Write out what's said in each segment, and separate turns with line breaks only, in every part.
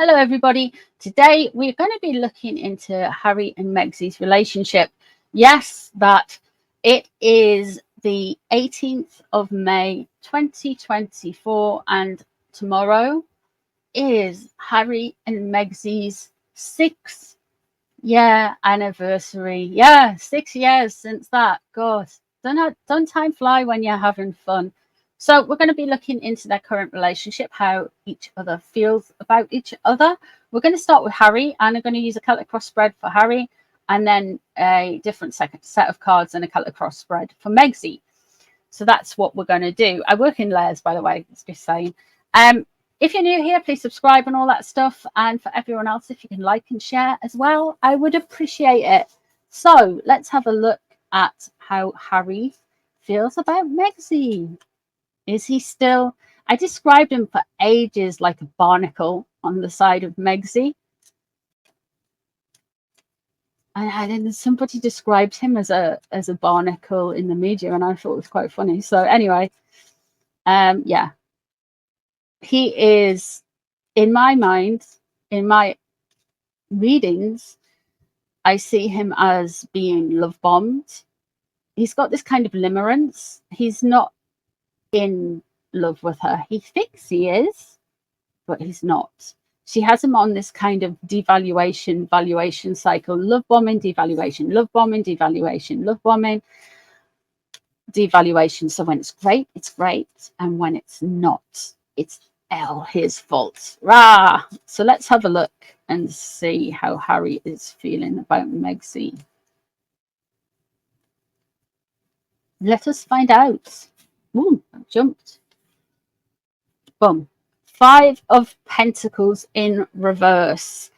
Hello everybody. Today we're going to be looking into Harry and Meg's relationship. Yes, that it is the 18th of May 2024 and tomorrow is Harry and Meg's 6-year anniversary. Yeah, 6 years since that. God, don't time fly when you're having fun. So we're going to be looking into their current relationship, how each other feels about each other. We're going to start with Harry, and I'm going to use a Celtic cross spread for Harry, and then a different set of cards and a Celtic cross spread for Megzy. So that's what we're going to do. I work in layers, by the way, it's just saying. If you're new here, please subscribe and all that stuff. And for everyone else, if you can like and share as well, I would appreciate it. So let's have a look at how Harry feels about Megzy. Is he still... I described him for ages like a barnacle on the side of Megzy. And then somebody described him as a barnacle in the media, and I thought it was quite funny. So anyway, yeah. He is, in my mind, in my readings, I see him as being love bombed. He's got this kind of limerence. He's not in love with her. He thinks he is, but he's not. She has him on this kind of valuation cycle. Love bombing, devaluation, love bombing, devaluation, love bombing, devaluation. So when it's great, it's great. And when it's not, it's his fault. Rah! So let's have a look and see how Harry is feeling about Megzy. Let us find out. Ooh, I jumped. Boom. 5 of Pentacles in reverse.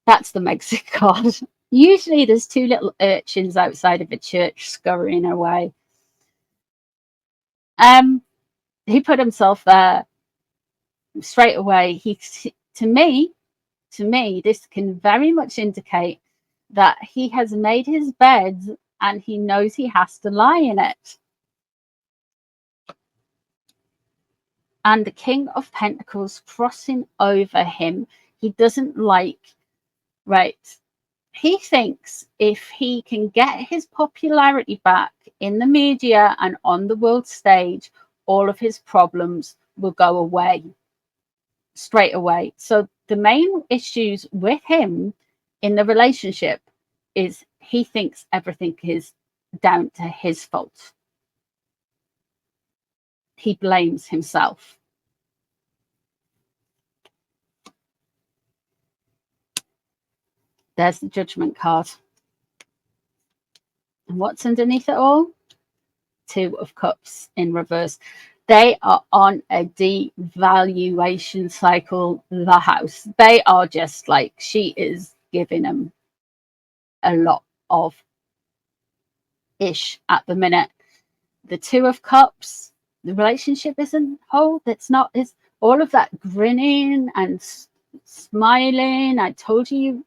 That's the Megzy card. Usually there's 2 little urchins outside of a church scurrying away. He put himself there straight away. To me, this can very much indicate that he has made his bed and he knows he has to lie in it. And the King of Pentacles crossing over him. He doesn't like, right? He thinks if he can get his popularity back in the media and on the world stage, all of his problems will go away straight away. So the main issues with him in the relationship is he thinks everything is down to his fault. He blames himself. There's the Judgment card. And what's underneath it all? 2 of Cups in reverse. They are on a devaluation cycle, the house. They are just like, she is giving them a lot of ish at the minute. The 2 of Cups, the relationship isn't whole. It's not. It's all of that grinning and smiling. I told you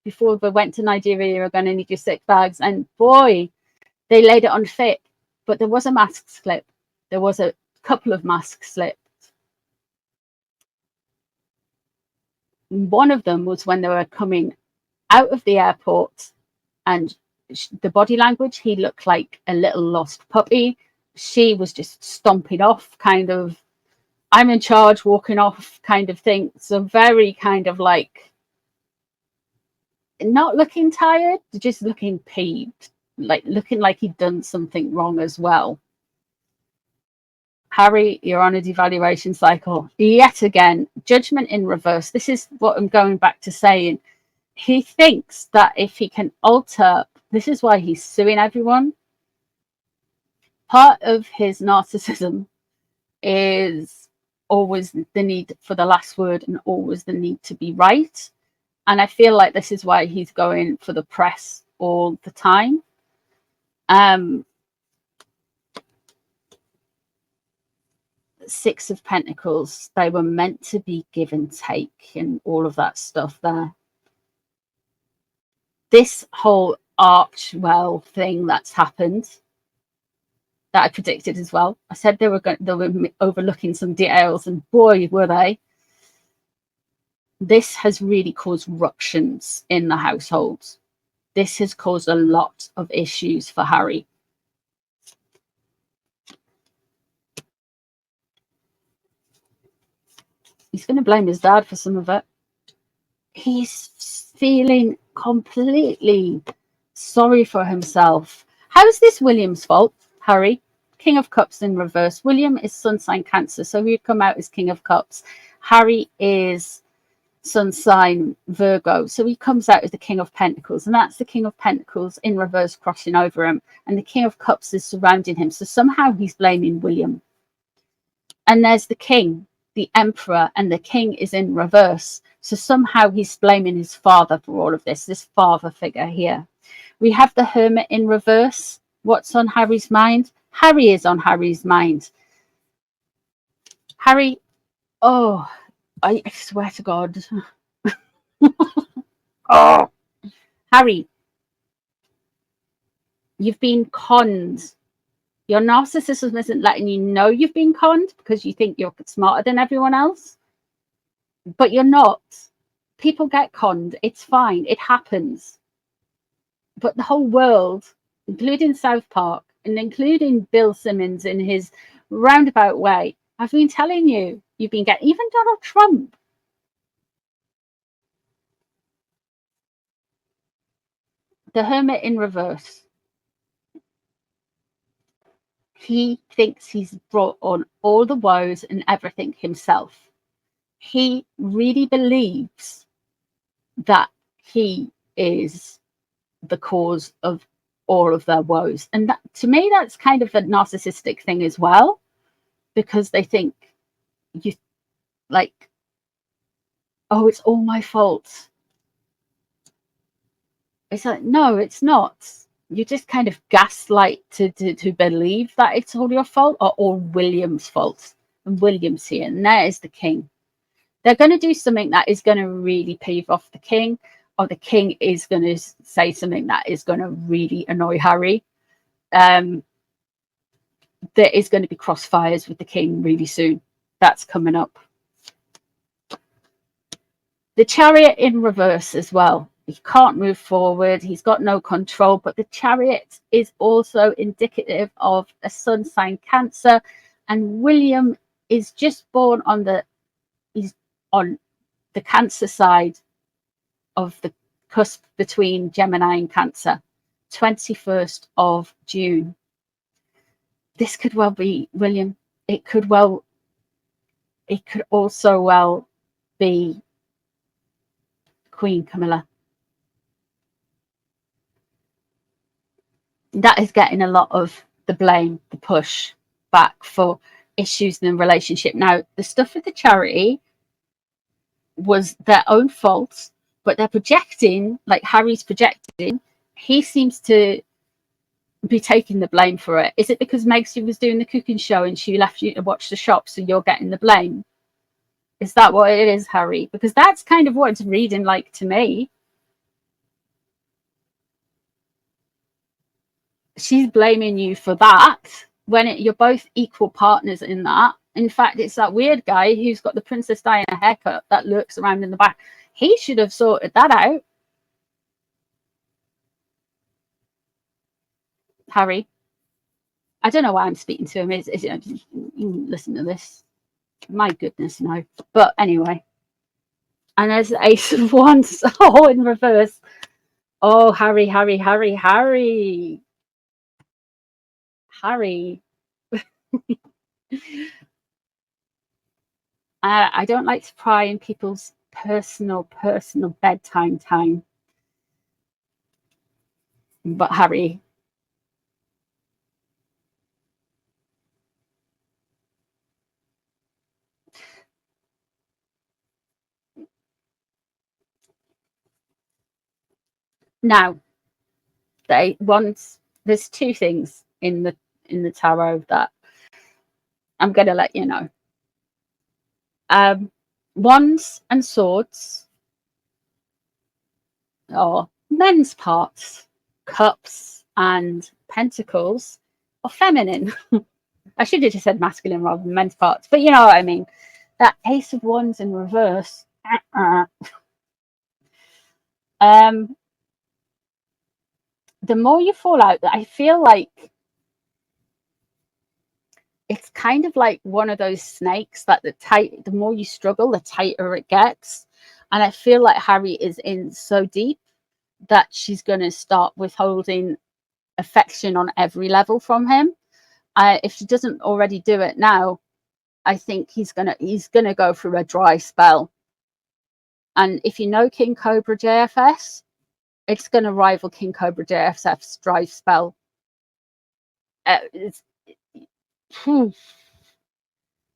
before we went to Nigeria, you're going to need your 6 bags. And boy, they laid it on thick. But there was a mask slip. There was a couple of masks slipped. One of them was when they were coming out of the airport, and the body language, he looked like a little lost puppy. She was just stomping off, kind of, I'm in charge, walking off kind of thing. So very kind of like, not looking tired, just looking peeved, like looking like he'd done something wrong as well. Harry, you're on a devaluation cycle yet again. Judgment in reverse. This is what I'm going back to saying. He thinks that if he can alter, this is why he's suing everyone. Part of his narcissism is always the need for the last word and always the need to be right. And I feel like this is why he's going for the press all the time. 6 of Pentacles, they were meant to be give and take and all of that stuff there. This whole Archwell thing that's happened, that I predicted as well. I said they were overlooking some details, and boy, were they. this has really caused ruptions in the household. This has caused a lot of issues for Harry. He's going to blame his dad for some of it. He's feeling completely sorry for himself. How is this William's fault, Harry? King of Cups in reverse. William is sun sign Cancer, so he'd come out as King of Cups. Harry is sun sign Virgo, so he comes out as the King of Pentacles, and that's the King of Pentacles in reverse crossing over him, and the King of Cups is surrounding him, so somehow he's blaming William. And there's the King, the Emperor, and the King is in reverse, so somehow he's blaming his father for all of this father figure here. We have the Hermit in reverse. What's on Harry's mind? Harry is on Harry's mind. Harry, oh, I swear to God. Oh, Harry, you've been conned. Your narcissism isn't letting you know you've been conned because you think you're smarter than everyone else. But you're not. People get conned. It's fine. It happens. But the whole world, including South Park and including Bill Simmons in his roundabout way, I've been telling you, you've been getting, even Donald Trump. The Hermit in reverse. He thinks he's brought on all the woes and everything himself. He really believes that he is the cause of all of their woes. And that, to me, that's kind of a narcissistic thing as well, because they think you like, oh, it's all my fault. It's like, no, it's not. You just kind of gaslight to believe that it's all your fault or all William's fault. And William's here, and there is the King. They're going to do something that is going to really peeve off the King, or the King is going to say something that is going to really annoy Harry. There is going to be crossfires with the King really soon. That's coming up. The Chariot in reverse as well. He can't move forward. He's got no control. But the Chariot is also indicative of a sun sign Cancer. And William is just born on the, he's on the Cancer side of the cusp between Gemini and Cancer. 21st of June. This could well be William. It could also well be Queen Camilla. That is getting a lot of the blame, the push back for issues in the relationship. Now, the stuff with the charity was their own fault, but they're projecting, like Harry's projecting, he seems to be taking the blame for it. Is it because Meghan was doing the cooking show and she left you to watch the shop, so you're getting the blame? Is that what it is, Harry? Because that's kind of what it's reading like to me. She's blaming you for that when you're both equal partners in that. In fact, it's that weird guy who's got the Princess Diana haircut that lurks around in the back. He should have sorted that out. Harry, I don't know why I'm speaking to him. Is listen to this? My goodness, no. But anyway, and there's the Ace of Wands, all in reverse. Oh, Harry. I don't like to pry in people's personal bedtime time. But Harry, now there's two things in the tarot that I'm going to let you know. Wands and swords are men's parts. Cups and pentacles are feminine. I should have just said masculine rather than men's parts, but you know what I mean. That Ace of Wands in reverse, The more you fall out, I feel like it's kind of like one of those snakes that the more you struggle, the tighter it gets. And I feel like Harry is in so deep that she's going to start withholding affection on every level from him. If she doesn't already do it now, I think he's gonna go through a dry spell. And if you know King Cobra JFS, it's going to rival King Cobra JFS's dry spell.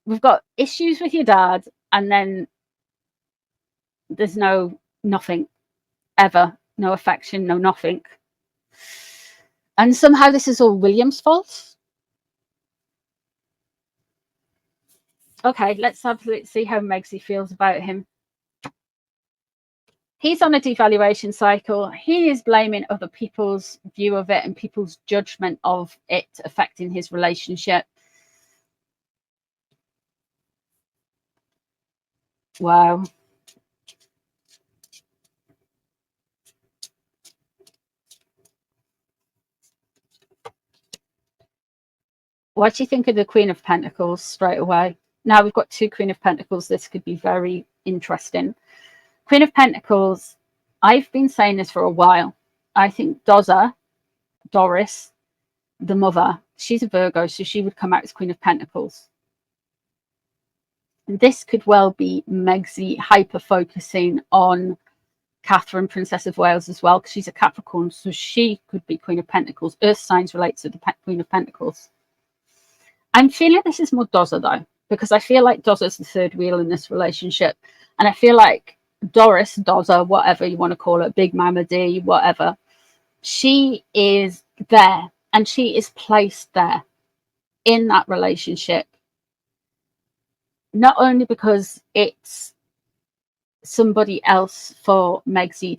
We've got issues with your dad, and then there's nothing ever, no affection, no nothing. And somehow this is all William's fault. Okay, let's see how Megzy feels about him. He's on a devaluation cycle. He is blaming other people's view of it and people's judgment of it affecting his relationship. Wow. What do you think of the Queen of Pentacles straight away? Now we've got two Queen of Pentacles. This could be very interesting. Queen of Pentacles, I've been saying this for a while. I think Doris, the mother, she's a Virgo, so she would come out as Queen of Pentacles. And this could well be Megzy hyper-focusing on Catherine, Princess of Wales as well, because she's a Capricorn, so she could be Queen of Pentacles. Earth signs relate to the Queen of Pentacles. I'm feeling this is more Doza, though, because I feel like Doza's the third wheel in this relationship. And I feel like Doris, Doza, whatever you want to call it, Big Mama D, whatever, she is there, and she is placed there in that relationship. Not only because it's somebody else for Megzy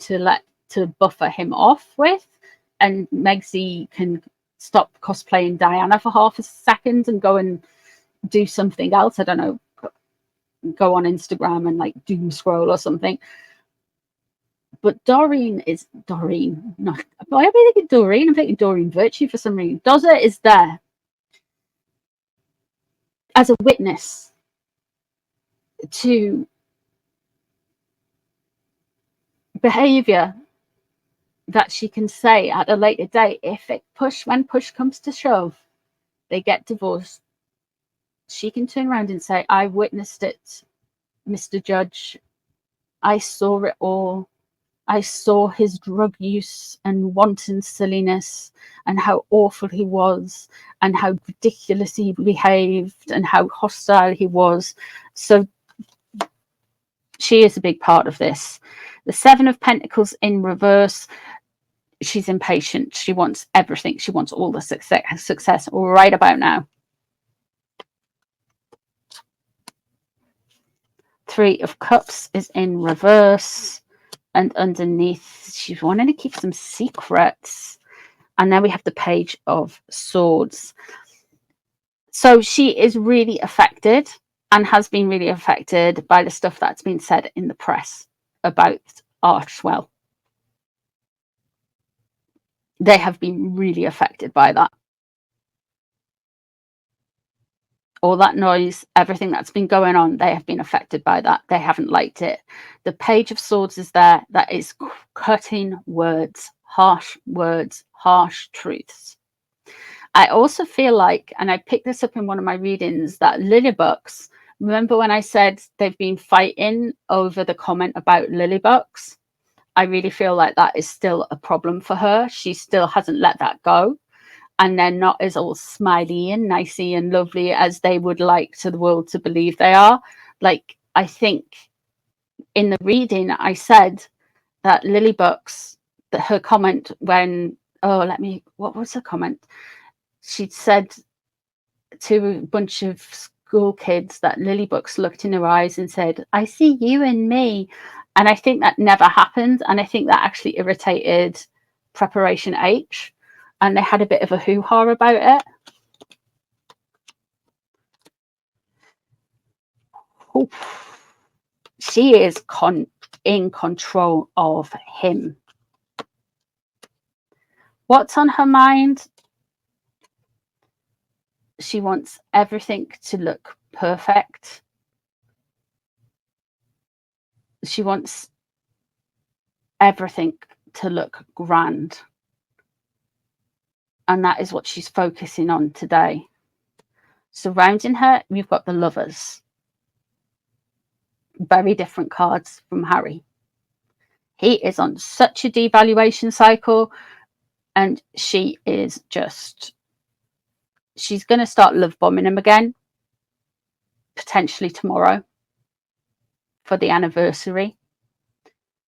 to buffer him off with, and Megzy can stop cosplaying Diana for half a second and go and do something else. I don't know, go on Instagram and like doom scroll or something. But Doreen. No, why am I thinking Doreen? I'm thinking Doreen Virtue for some reason. Doza is there as a witness to behavior that she can say at a later date, when push comes to shove, they get divorced, she can turn around and say, I witnessed it, Mr. Judge. I saw it all. I saw his drug use and wanton silliness, and how awful he was, and how ridiculous he behaved, and how hostile he was. So she is a big part of this. The Seven of Pentacles in reverse. She's impatient. She wants everything. She wants all the success right about now. Three of Cups is in reverse. And underneath, she's wanting to keep some secrets. And then we have the Page of Swords. So she is really affected, and has been really affected by the stuff that's been said in the press about Archwell. They have been really affected by that. All that noise, everything that's been going on, they have been affected by that. They haven't liked it. The Page of Swords is there. That is cutting words, harsh truths. I also feel like, and I picked this up in one of my readings, that Lilybucks, remember when I said they've been fighting over the comment about Lilybucks? I really feel like that is still a problem for her. She still hasn't let that go. And they're not as all smiley and nicey and lovely as they would like to the world to believe they are. Like, I think in the reading, I said that Lilybucks, that her comment when, what was her comment? She'd said to a bunch of school kids that Lilybucks looked in her eyes and said, I see you and me. And I think that never happened. And I think that actually irritated Preparation H. And they had a bit of a hoo-ha about it. Oh. she is in control of him. What's on her mind? She wants everything to look perfect. She wants everything to look grand. And that is what she's focusing on today. Surrounding her, we've got the Lovers. Very different cards from Harry. He is on such a devaluation cycle, and she is just, she's going to start love bombing him again, potentially tomorrow for the anniversary.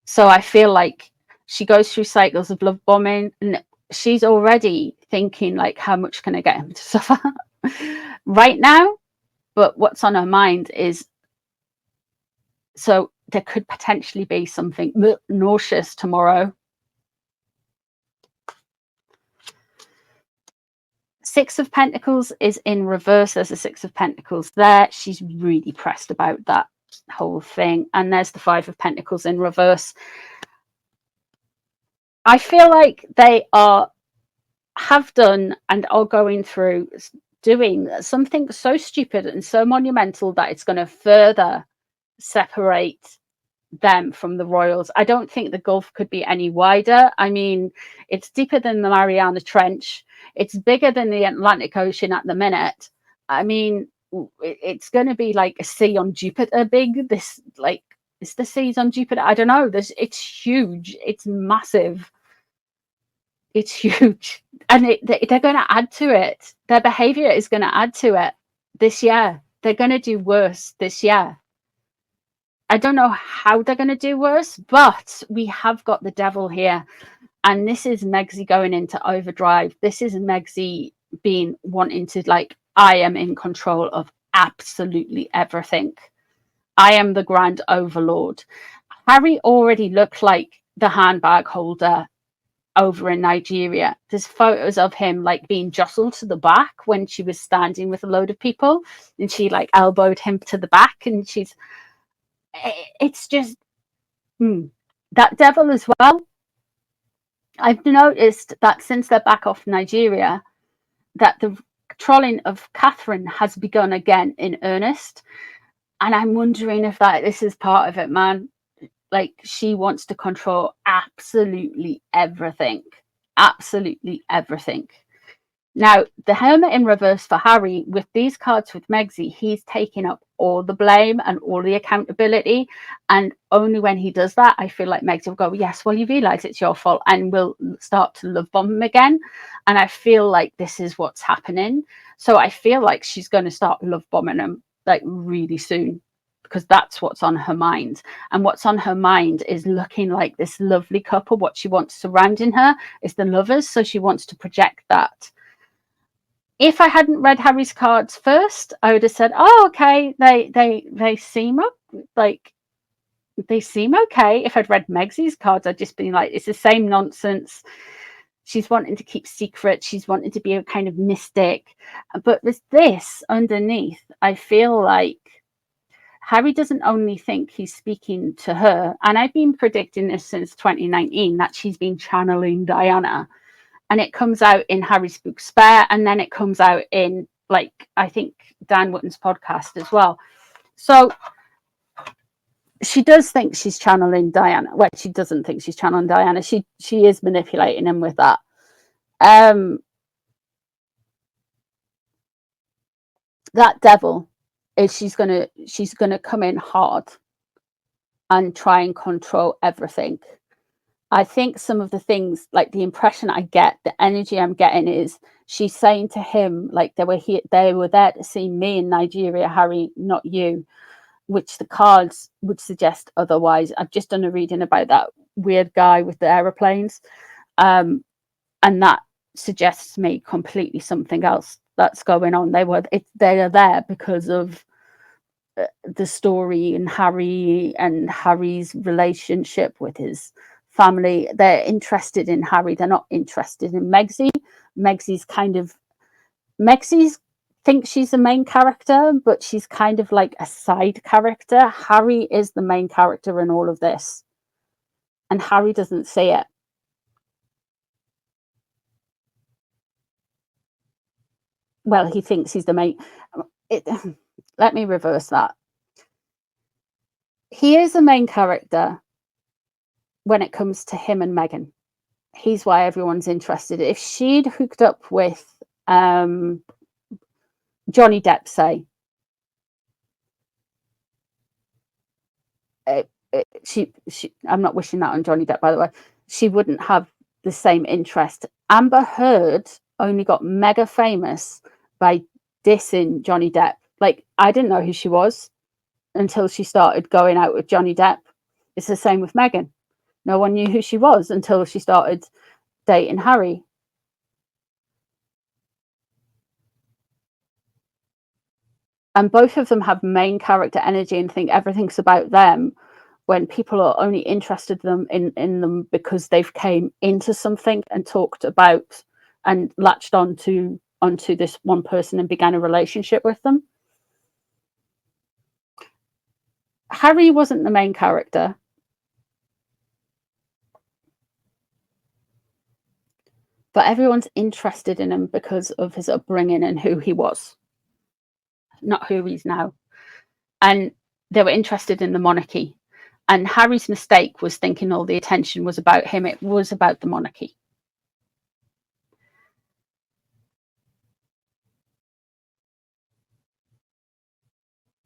So I feel like she goes through cycles of love bombing, and she's already thinking like, how much can I get him to suffer right now? But what's on her mind is, so there could potentially be something nauseous tomorrow. Six of Pentacles is in reverse. There's a Six of Pentacles there. She's really pressed about that whole thing. And there's the Five of Pentacles in reverse. I feel like they have done and are going through doing something so stupid and so monumental that it's going to further separate them from the royals. I don't think the gulf could be any wider. I mean, it's deeper than the Mariana Trench. It's bigger than the Atlantic Ocean at the minute. I mean, it's going to be like a sea on Jupiter big. This, like, is the seas on Jupiter? I don't know. It's huge. It's massive. It's huge. And they're going to add to it. Their behavior is going to add to it this year. They're going to do worse this year. I don't know how they're going to do worse, but we have got the Devil here. And this is Megzy going into overdrive. This is Megzy wanting to, like, I am in control of absolutely everything. I am the Grand Overlord. Harry already looked like the handbag holder over in Nigeria. There's photos of him like being jostled to the back when she was standing with a load of people, and she like elbowed him to the back, and it's just that Devil as well. I've noticed that since they're back off Nigeria, that the trolling of Catherine has begun again in earnest. And I'm wondering if this is part of it, man. Like, she wants to control absolutely everything. Absolutely everything. Now, the Hermit in reverse for Harry, with these cards with Megzy, he's taking up all the blame and all the accountability. And only when he does that, I feel like Megzy will go, yes, well, you realise it's your fault, and we'll start to love bomb him again. And I feel like this is what's happening. So I feel like she's going to start love bombing him like really soon, because that's what's on her mind. And what's on her mind is looking like this lovely couple. What she wants surrounding her is the Lovers. So she wants to project that. If I hadn't read Harry's cards first, I would have said, oh, okay, they seem like they seem okay. If I'd read Megzy's cards, I'd just been like, it's the same nonsense. She's wanting to keep secrets. She's wanting to be a kind of mystic. But with this underneath, I feel like Harry doesn't only think he's speaking to her, and I've been predicting this since 2019, that she's been channeling Diana. And it comes out in Harry's book Spare, and then it comes out in, like, I think Dan Wootton's podcast as well. So she does think she's channeling Diana. Well, she doesn't think she's channeling Diana. She is manipulating him with that. That Devil is she's gonna come in hard and try and control everything. I think some of the things, like the impression I get, the energy I'm getting is she's saying to him, like, they were there to see me in Nigeria, Harry, not you, which the cards would suggest otherwise. I've just done a reading about that weird guy with the aeroplanes, and that suggests to me completely something else that's going on. They are there because of the story and Harry's relationship with his family. They're interested in Harry. They're not interested in Megzy. Megzy's think she's the main character, but she's kind of like a side character. Harry is the main character in all of this, and Harry doesn't see it. Well, he thinks he's the main. Let me reverse that. He is the main character when it comes to him and Meghan. He's why everyone's interested. If she'd hooked up with Johnny Depp, say, she I'm not wishing that on Johnny Depp, by the way, she wouldn't have the same interest. Amber Heard only got mega famous by dissing Johnny Depp. Like, I didn't know who she was until she started going out with Johnny Depp. It's the same with Meghan. No one knew who she was until she started dating Harry. And both of them have main character energy and think everything's about them, when people are only interested in them because they've came into something and talked about and latched onto this one person and began a relationship with them. Harry wasn't the main character. But everyone's interested in him because of his upbringing and who he was, not who he's now. And they were interested in the monarchy. And Harry's mistake was thinking all the attention was about him. It was about the monarchy.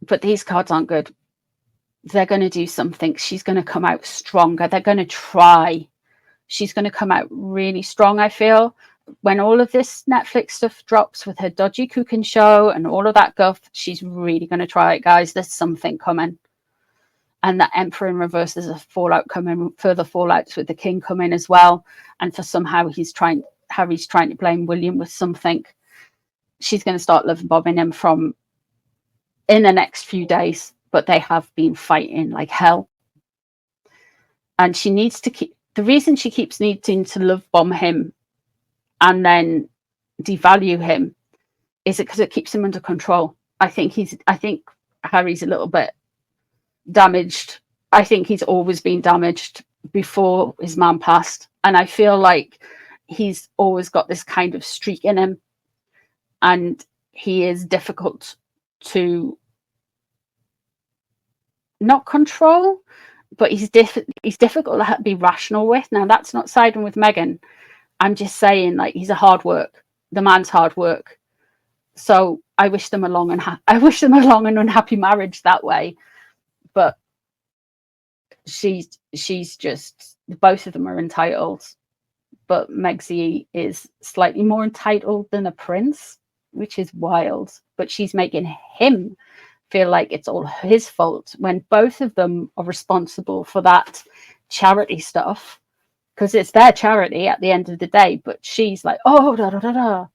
But these cards aren't good. They're going to do something. She's going to come out stronger. They're going to try. She's going to come out really strong, I feel. When all of this Netflix stuff drops with her dodgy cooking show and all of that guff, she's really going to try it, guys. There's something coming. And that Emperor in reverse, there's a fallout coming, further fallouts with the King coming as well. And for somehow Harry's trying to blame William with something. She's going to start love bombing him from in the next few days, but they have been fighting like hell. And she needs to keep, the reason she keeps needing to love bomb him and then devalue him is it because it keeps him under control. I think Harry's a little bit damaged. I think he's always been damaged before his mum passed, and I feel like he's always got this kind of streak in him, and he is difficult to not control, but he's difficult to be rational with. Now, that's not siding with Meghan. I'm just saying, like, he's a hard work. The man's hard work. So I wish them a long and unhappy marriage that way. But she's just, both of them are entitled. But Megxie is slightly more entitled than a prince, which is wild. But she's making him feel like it's all his fault when both of them are responsible for that charity stuff, because it's their charity at the end of the day. But she's like, oh, da da da da.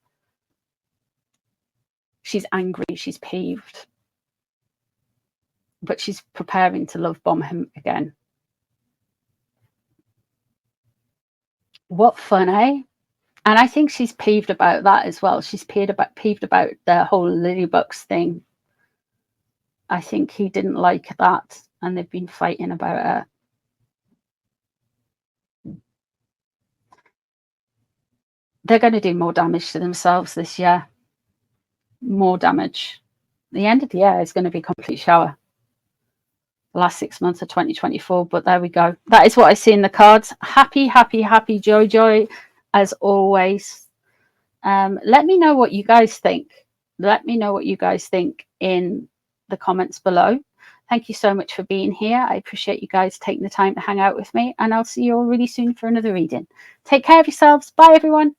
She's angry, she's peeved, but she's preparing to love bomb him again. What fun, eh? And I think she's peeved about that as well. She's peeved about the whole Lily Bucks thing. I think he didn't like that, and they've been fighting about it. They're going to do more damage to themselves this year. More damage. The end of the year is going to be a complete shower. The last 6 months of 2024, but there we go. That is what I see in the cards. Happy, happy, happy, joy, joy, as always. Let me know what you guys think. Let me know what you guys think in the comments below. Thank you so much for being here. I appreciate you guys taking the time to hang out with me, and I'll see you all really soon for another reading. Take care of yourselves. Bye, everyone.